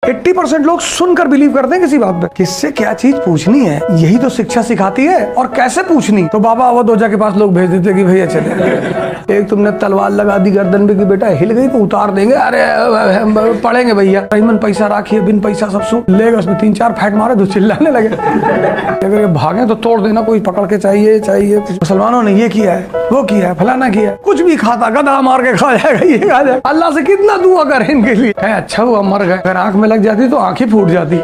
80% लोग सुनकर बिलीव करते हैं किसी बात पे। किससे क्या चीज पूछनी है, यही तो शिक्षा सिखाती है। और कैसे पूछनी, तो बाबा अवधोजा के पास लोग भेज देते कि भैया चले। एक तुमने तलवार लगा दी गर्दन पे कि बेटा हिल गई तो उतार देंगे, अरे पढ़ेंगे भैया। रहीमन पैसा राखिए, बिन पैसा सब सू लेगा, उसमें 3-4 फैट मारे तो चिल्लाने लगे। अगर ये भागे तो तोड़ देना, कोई पकड़ के चाहिए। मुसलमानों ने ये किया है, वो किया है, फलाना किया है। कुछ भी खाता, गधा मार के खा जाएगा, ये खा जाएगा। अल्लाह से कितना दुआ करें इनके लिए। अच्छा हुआ मर गए, अगर आंख में लग जाती तो आंख ही फूट जाती।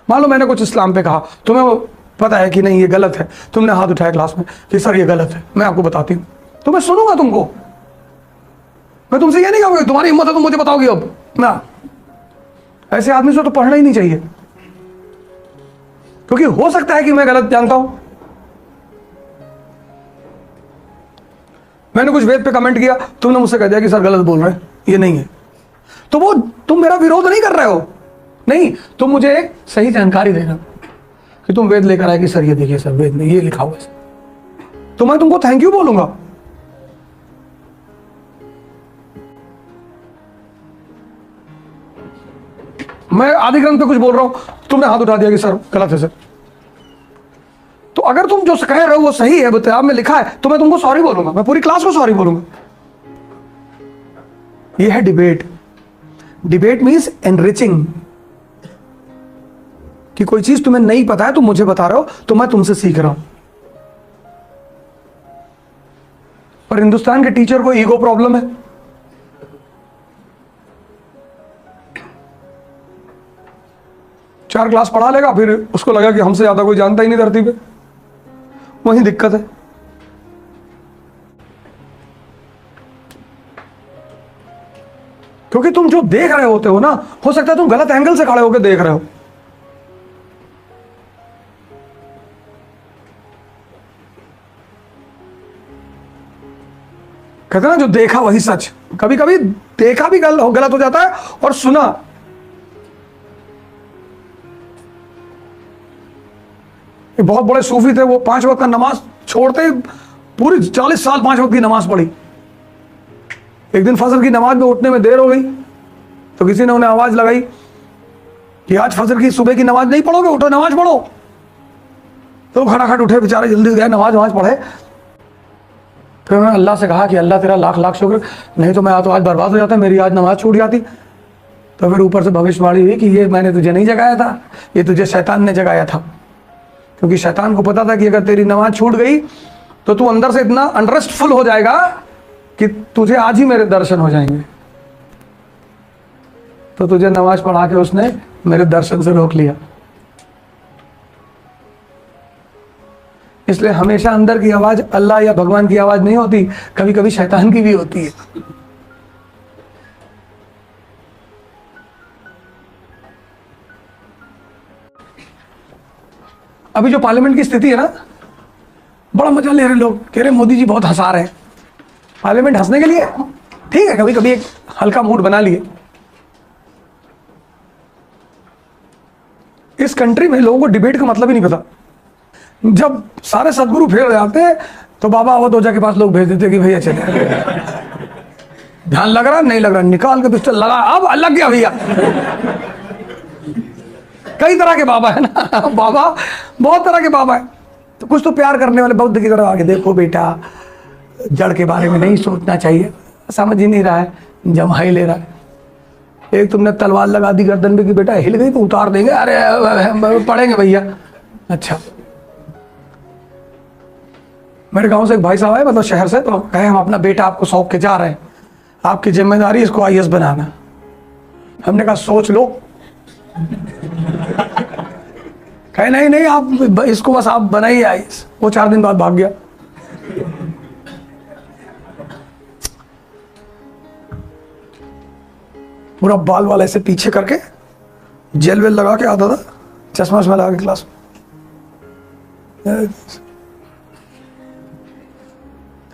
मान लो मैंने कुछ इस्लाम पे कहा, तुम्हें वो पता है कि नहीं ये गलत है, तुमने हाथ उठाया क्लास में कि सर ये गलत है, मैं आपको बताती हूँ, तो मैं सुनूंगा तुमको। मैं तुमसे ये नहीं कहूँगा तुम्हारी हिम्मत है तुम मुझे बताओगे अब ना। ऐसे आदमी से तो पढ़ना ही नहीं चाहिए, क्योंकि हो सकता है कि मैं गलत जानता हूं। मैंने कुछ वेद पे कमेंट किया, तुमने मुझसे कह दिया कि सर गलत बोल रहे हैं, ये नहीं है, तो वो तुम मेरा विरोध नहीं कर रहे हो। नहीं, तुम मुझे एक सही जानकारी देना कि तुम वेद लेकर आए कि सर ये देखिए सर वेद में ये लिखा हुआ है, तो मैं तुमको थैंक यू बोलूंगा। मैं आदि ग्रंथ पे कुछ बोल रहा हूं, तुमने हाथ उठा दिया कि सर गलत है सर, तो अगर तुम जो कह रहे हो वो सही है, किताब में लिखा है, तो मैं तुमको सॉरी बोलूंगा, मैं पूरी क्लास को सॉरी बोलूंगा। ये है डिबेट। डिबेट मीन्स एनरिचिंग, कि कोई चीज तुम्हें नहीं पता है, तुम मुझे बता रहे हो तो मैं तुमसे सीख रहा हूं। और हिंदुस्तान के टीचर को ईगो प्रॉब्लम है। चार क्लास पढ़ा लेगा, फिर उसको लगा कि हमसे ज्यादा कोई जानता ही नहीं धरती पे, वही दिक्कत है। क्योंकि तुम जो देख रहे होते हो ना, हो सकता है तुम गलत एंगल से खड़े होकर देख रहे हो। कहते ना जो देखा वही सच। कभी कभी देखा भी गलत हो जाता है और सुना। बहुत बड़े सूफी थे, वो 5 वक्त का नमाज छोड़ते पूरी 40 साल 5 वक्त की नमाज पढ़ी। एक दिन फजर की नमाज में उठने में देर हो गई, तो किसी ने उन्हें आवाज लगाई कि आज फजर की सुबह की नमाज नहीं पढ़ोगे, उठो नमाज पढ़ो। तो खड़ाखट उठे बेचारे, जल्दी गए नमाज पढ़े। फिर उन्होंने अल्लाह से कहा कि अल्लाह तेरा लाख लाख शुक्र, नहीं तो मैं तो आज बर्बाद हो जाता, मेरी आज नमाज छूट जाती। तो फिर ऊपर से भविष्यवाणी हुई कि ये मैंने तुझे नहीं जगाया था, ये तुझे शैतान ने जगाया था। क्योंकि शैतान को पता था कि अगर तेरी नमाज छूट गई तो तू अंदर से इतना अनरेस्टफुल हो जाएगा कि तुझे आज ही मेरे दर्शन हो जाएंगे। तो तुझे नमाज पढ़ा के उसने मेरे दर्शन से रोक लिया। इसलिए हमेशा अंदर की आवाज अल्लाह या भगवान की आवाज नहीं होती, कभी कभी शैतान की भी होती है। अभी जो पार्लियामेंट की स्थिति है ना, बड़ा मजा ले रहे लोग, कह रहे मोदी जी बहुत हंसा रहे हैं। पार्लियामेंट हंसने के लिए ठीक है, कभी कभी एक हल्का मूड बना लिए। इस कंट्री में लोगों को डिबेट का मतलब ही नहीं पता। जब सारे सदगुरु फेल हो जाते तो बाबा अवधोजा के पास लोग भेज देते कि भैया चले। ध्यान लग रहा नहीं लग रहा, निकाल के पिस्टल लगा, अब लग गया भैया। कई तरह के बाबा है ना, बाबा बहुत तरह के बाबा है। तो कुछ तो प्यार करने वाले बौद्ध की तरह आगे देखो बेटा, जड़ के बारे में नहीं सोचना चाहिए, समझ ही नहीं रहा है, जमा ही ले रहा है। एक तुमने तलवार लगा दी गर्दन पे कि बेटा हिल गई तो उतार देंगे, अरे पढ़ेंगे भैया। अच्छा, मेरे गांव से एक भाई साहब है, मतलब शहर से, तो कहे हम अपना बेटा आपको सौंप के जा रहे हैं, आपकी जिम्मेदारी इसको IAS बनाना। हमने कहा सोच लो। कहे नहीं आप इसको बस आप बनाइए IAS। वो 4 दिन बाद भाग गया। पूरा बाल वाल ऐसे पीछे करके जेल वेल लगा के आता था, चश्मा वश्मा लगा के क्लास में।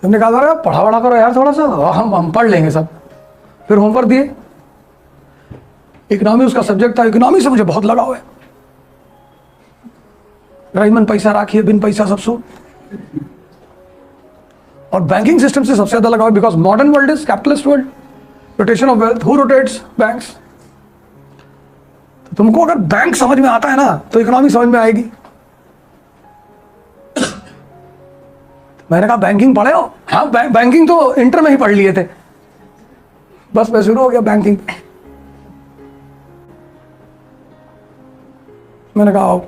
हमने कहा था पढ़ा वढ़ा करो यार थोड़ा सा, हम पढ़ लेंगे सब। फिर होमवर्क दिए, इकोनॉमी उसका सब्जेक्ट था, इकोनॉमी से मुझे बहुत लगाव है। रईमन पैसा राखिए, बिन पैसा सब सो। और बैंकिंग सिस्टम से सबसे ज्यादा लगाओ, because modern world is capitalist world, rotation of wealth, who rotates? Banks. तो तुमको अगर बैंक समझ में आता है ना तो इकोनॉमी समझ में आएगी। मैंने कहा बैंकिंग पढ़े हो? हाँ, बैंकिंग तो इंटर में ही पढ़ लिए थे। बस मैं शुरू हो गया बैंकिंग। मैंने कहा आओ,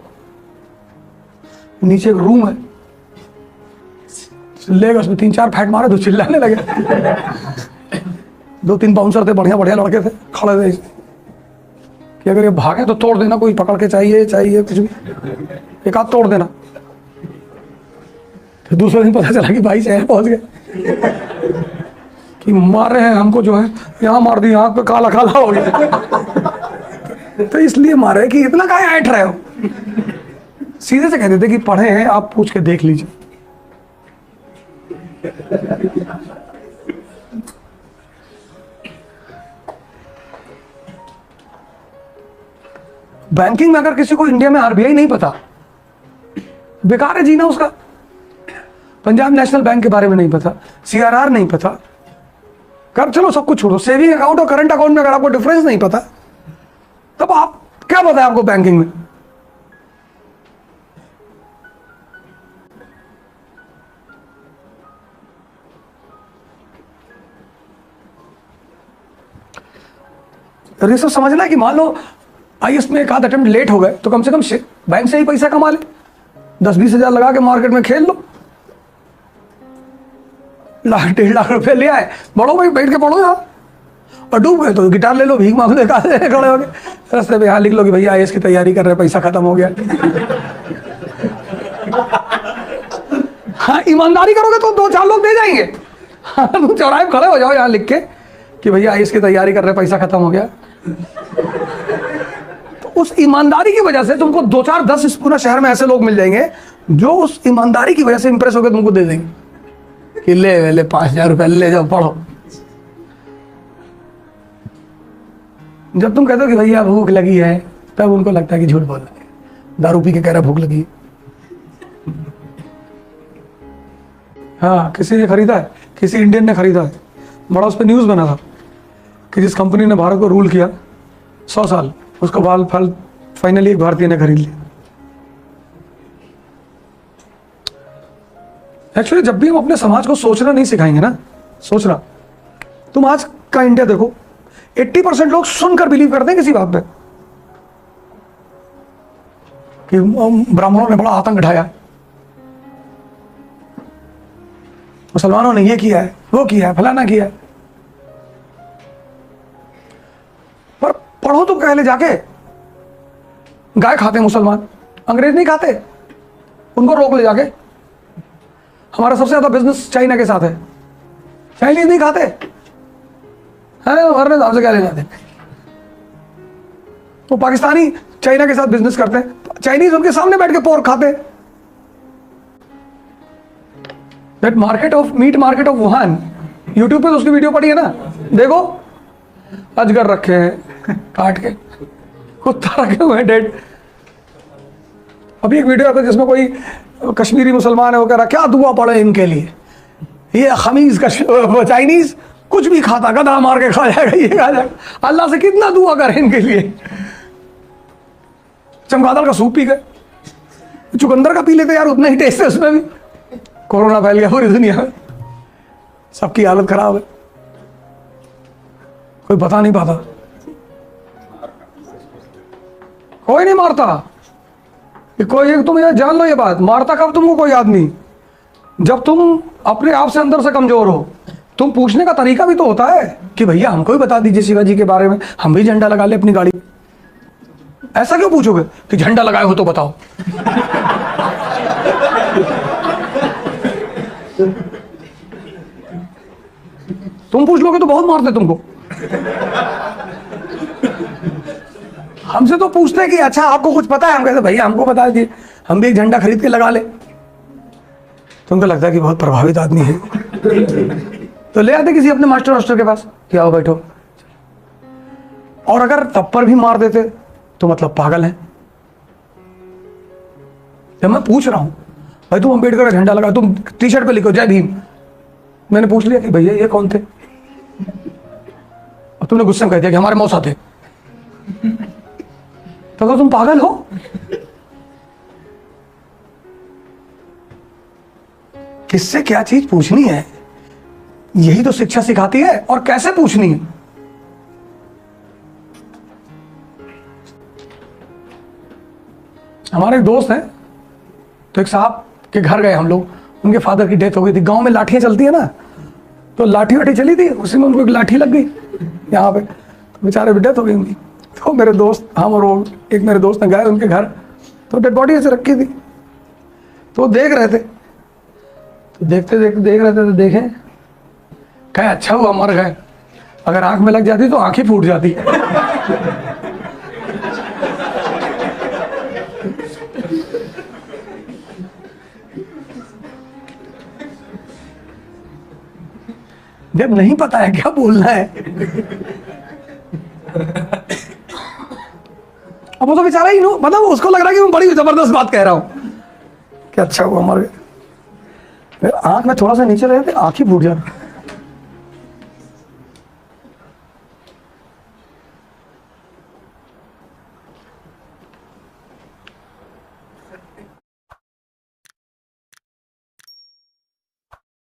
नीचे एक रूम है, लेगा उसमें 3-4 फैट मारे तो चिल्लाने लगे। 2-3 बाउंसर थे, बढ़िया बढ़िया लड़के थे, खड़े थे कि अगर ये भागे तो तोड़ देना, कोई पकड़ के चाहिए कुछ भी, एक आध तोड़ देना। फिर दूसरे दिन पता चला कि भाई शहर पहुंच गए कि मार रहे हैं हमको, जो है यहाँ मार दी, आँख पे काला काला हो गया। तो इसलिए मारे कि इतना काहे ऐंठ रहे हो। सीधे से कहते थे कि पढ़े हैं आप, पूछ के देख लीजिए। बैंकिंग में अगर किसी को इंडिया में आरबीआई नहीं पता, बेकार है जीना उसका। पंजाब नेशनल बैंक के बारे में नहीं पता, सीआरआर नहीं पता, कर चलो सब कुछ छोड़ो, सेविंग अकाउंट और करंट अकाउंट में अगर आपको डिफरेंस नहीं पता, तब आप क्या पता है आपको बैंकिंग में? तो ये सब समझना है कि मान लो आईएएस में एक आध अटेम्प्ट लेट हो गए तो कम से कम बैंक से ही पैसा कमा ले, 10-20 हजार लगा के मार्केट में खेल लो, 1-1.5 लाख रुपए ले आए, पढ़ो भाई, बैठ के पढ़ो यार। और डूब गए तो गिटार ले लो, भीख मांग लो, खड़े हो गए रास्ते पे, यहाँ लिख लो कि भैया आईएएस की तैयारी कर रहे हैं, पैसा खत्म हो गया। हाँ, ईमानदारी करोगे तो 2-4 लोग दे जाएंगे। हाँ, तुम चौराहे में खड़े हो जाओ यहाँ लिख के कि भैया आईएएस की तैयारी कर रहे हैं, पैसा खत्म हो गया। तो उस ईमानदारी की वजह से तुमको 2-4-10 इस पूरा शहर में ऐसे लोग मिल जाएंगे जो उस ईमानदारी की वजह से इंप्रेस होकर तुमको दे देंगे कि ले 5,000 रुपए ले जाओ, पढ़ो। जब तुम कहते हो कि भैया भूख लगी है, तब उनको लगता है कि झूठ बोल रहे हैं, दारू पी के कह रहा भूख लगी। हाँ, किसी ने खरीदा है, किसी इंडियन ने खरीदा है, बड़ा उस पर न्यूज बना था कि जिस कंपनी ने भारत को रूल किया 100 साल, उसको बाल फल फाइनली एक भारतीय ने खरीद लिया। एक्चुअली जब भी हम अपने समाज को सोचना नहीं सिखाएंगे ना, सोचना, तुम आज का इंडिया देखो, 80% लोग सुनकर बिलीव करते हैं किसी बात पे कि ब्राह्मणों ने बड़ा आतंक ढाया, मुसलमानों ने ये किया है, वो किया है, फलाना किया है। पर पढ़ो तो पहले जाके, गाय खाते मुसलमान, अंग्रेज नहीं खाते, उनको रोक ले जाके। हमारा सबसे ज्यादा बिजनेस चाइना के साथ है, चाइनीज नहीं खाते, हमारे हमसे क्या लेना देना। तो पाकिस्तानी चाइना के साथ बिजनेस करते हैं, चाइनीज उनके सामने बैठ के पोर्क खाते। That market of meat market of Wuhan, YouTube पे तो उसकी वीडियो पड़ी है ना, देखो, अजगर रखे हैं काट के, कुत्ता रखे हुए हैं डेड। अभी एक वीडियो आता है जिसमें कोई कश्मीरी मुसलमान है, वो कह रहा क्या दुआ पड़े इनके लिए, ये खमीज चाइनीज कुछ भी खाता, गधा मार के खा जाएगा, ये खा जाएगा, अल्लाह से कितना दुआ करे इनके लिए। चमगादड़ का सूप पी गए, चुकंदर का पी लेते यार, उतना ही टेस्ट है उसमें भी। कोरोना फैल गया पूरी दुनिया में, सबकी हालत खराब है, कोई बता नहीं पाता, कोई नहीं मारता। कोई एक तुम ये जान लो, ये बात, मारता कब तुमको कोई आदमी, जब तुम अपने आप से अंदर से कमजोर हो। तुम पूछने का तरीका भी तो होता है कि भैया हमको ही बता दीजिए शिवाजी के बारे में, हम भी झंडा लगा ले अपनी गाड़ी। ऐसा क्यों पूछोगे कि झंडा लगाए हो तो बताओ। तुम पूछ लोगे तो बहुत मारते तुमको। हमसे तो पूछते हैं कि अच्छा आपको कुछ पता है, हम कहते भैया हमको बता दीजिए, हम भी एक झंडा खरीद के लगा ले। तुमको लगता है कि बहुत प्रभावित आदमी है, तो ले आते किसी अपने मास्टर के पास कि आओ बैठो। और अगर तब पर भी मार देते तो मतलब पागल है। जब मैं पूछ रहा हूँ भाई तुम अम्बेडकर का झंडा लगा, तुम टी शर्ट पे लिखो जय भीम, मैंने पूछ लिया कि भैया ये कौन थे, और तुमने गुस्से में कह दिया कि हमारे मौसा थे, तो तुम पागल हो। किससे क्या चीज पूछनी है, यही तो शिक्षा सिखाती है, और कैसे पूछनी है। हमारे एक दोस्त हैं, तो एक साहब के घर गए हम लोग, उनके फादर की डेथ हो गई थी। गांव में लाठियां चलती है ना, तो लाठी वाठी चली थी, उसी में उनको एक लाठी लग गई यहाँ पे, तो बेचारे की डेथ हो गई उनकी। तो मेरे दोस्त, हम और वो एक मेरे दोस्त ने गए उनके घर, तो डेड बॉडी ऐसे रखी थी, तो वो देख रहे थे, तो देखते देखते देख रहे थे, तो देखे कहे अच्छा हुआ मर गए, अगर आंख में लग जाती तो आंख ही फूट जाती। जब नहीं पता है क्या बोलना है। अब वो तो बेचारा ही मतलब उसको लग रहा है कि मैं बड़ी जबरदस्त बात कह रहा हूं कि अच्छा हुआ मर गए, आंख में थोड़ा सा नीचे रहे थे आंख ही फूट जाती।